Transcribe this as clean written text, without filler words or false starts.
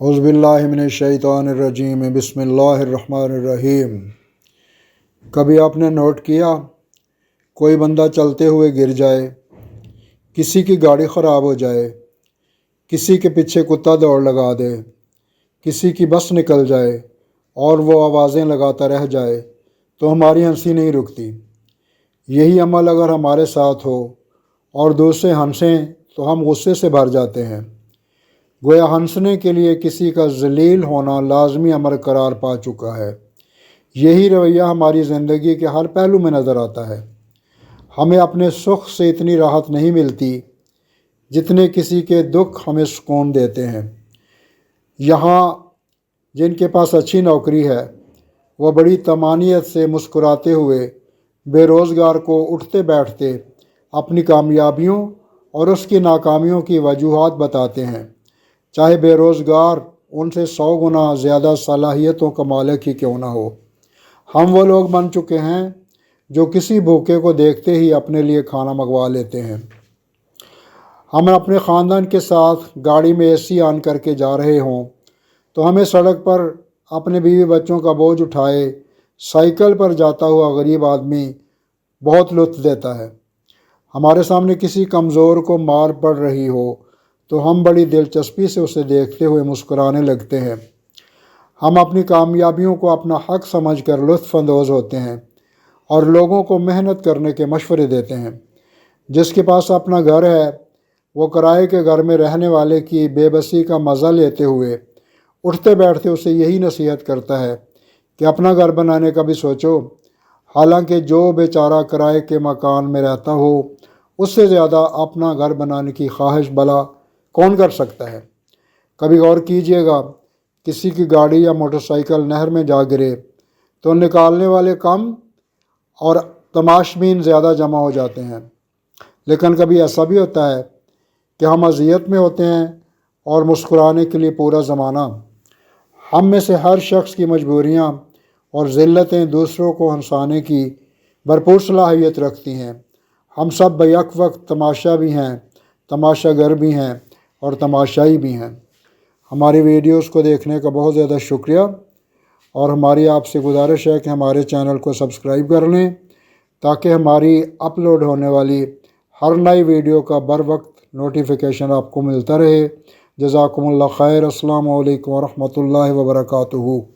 اعوذ باللہ من الشیطان الرجیم بسم اللہ الرحمن الرحیم۔ کبھی آپ نے نوٹ کیا کوئی بندہ چلتے ہوئے گر جائے، کسی کی گاڑی خراب ہو جائے، کسی کے پیچھے کتا دوڑ لگا دے، کسی کی بس نکل جائے اور وہ آوازیں لگاتا رہ جائے تو ہماری ہنسی نہیں رکتی۔ یہی عمل اگر ہمارے ساتھ ہو اور دوسرے ہنسیں تو ہم غصے سے بھر جاتے ہیں۔ گویا ہنسنے کے لیے کسی کا ذلیل ہونا لازمی امر قرار پا چکا ہے۔ یہی رویہ ہماری زندگی کے ہر پہلو میں نظر آتا ہے۔ ہمیں اپنے سکھ سے اتنی راحت نہیں ملتی جتنے کسی کے دکھ ہمیں سکون دیتے ہیں۔ یہاں جن کے پاس اچھی نوکری ہے وہ بڑی طمانینت سے مسکراتے ہوئے بے روزگار کو اٹھتے بیٹھتے اپنی کامیابیوں اور اس کی ناکامیوں کی وجوہات بتاتے ہیں، چاہے بے روزگار ان سے 100 گنا زیادہ صلاحیتوں کا مالک ہی کیوں نہ ہو۔ ہم وہ لوگ بن چکے ہیں جو کسی بھوکے کو دیکھتے ہی اپنے لیے کھانا منگوا لیتے ہیں۔ ہم اپنے خاندان کے ساتھ گاڑی میں اے سی آن کر کے جا رہے ہوں تو ہمیں سڑک پر اپنے بیوی بچوں کا بوجھ اٹھائے سائیکل پر جاتا ہوا غریب آدمی بہت لطف دیتا ہے۔ ہمارے سامنے کسی کمزور کو مار پڑ رہی ہو تو ہم بڑی دلچسپی سے اسے دیکھتے ہوئے مسکرانے لگتے ہیں۔ ہم اپنی کامیابیوں کو اپنا حق سمجھ کر لطف اندوز ہوتے ہیں اور لوگوں کو محنت کرنے کے مشورے دیتے ہیں۔ جس کے پاس اپنا گھر ہے وہ کرائے کے گھر میں رہنے والے کی بے بسی کا مزہ لیتے ہوئے اٹھتے بیٹھتے اسے یہی نصیحت کرتا ہے کہ اپنا گھر بنانے کا بھی سوچو، حالانکہ جو بیچارہ کرائے کے مکان میں رہتا ہو اس سے زیادہ اپنا گھر بنانے کی خواہش بھلا کون کر سکتا ہے۔ کبھی غور کیجئے گا، کسی کی گاڑی یا موٹر سائیکل نہر میں جا گرے تو نکالنے والے کم اور تماشبین زیادہ جمع ہو جاتے ہیں، لیکن کبھی ایسا بھی ہوتا ہے کہ ہم اذیت میں ہوتے ہیں اور مسکرانے کے لیے پورا زمانہ۔ ہم میں سے ہر شخص کی مجبوریاں اور ذلتیں دوسروں کو ہنسانے کی بھرپور صلاحیت رکھتی ہیں۔ ہم سب بیک وقت تماشا بھی ہیں، تماشا گر بھی ہیں اور تماشائی بھی ہیں۔ ہماری ویڈیوز کو دیکھنے کا بہت زیادہ شکریہ، اور ہماری آپ سے گزارش ہے کہ ہمارے چینل کو سبسکرائب کر لیں تاکہ ہماری اپلوڈ ہونے والی ہر نئی ویڈیو کا بر وقت نوٹیفیکیشن آپ کو ملتا رہے۔ جزاکم اللہ خیر۔ السلام علیکم ورحمۃ اللہ وبرکاتہ۔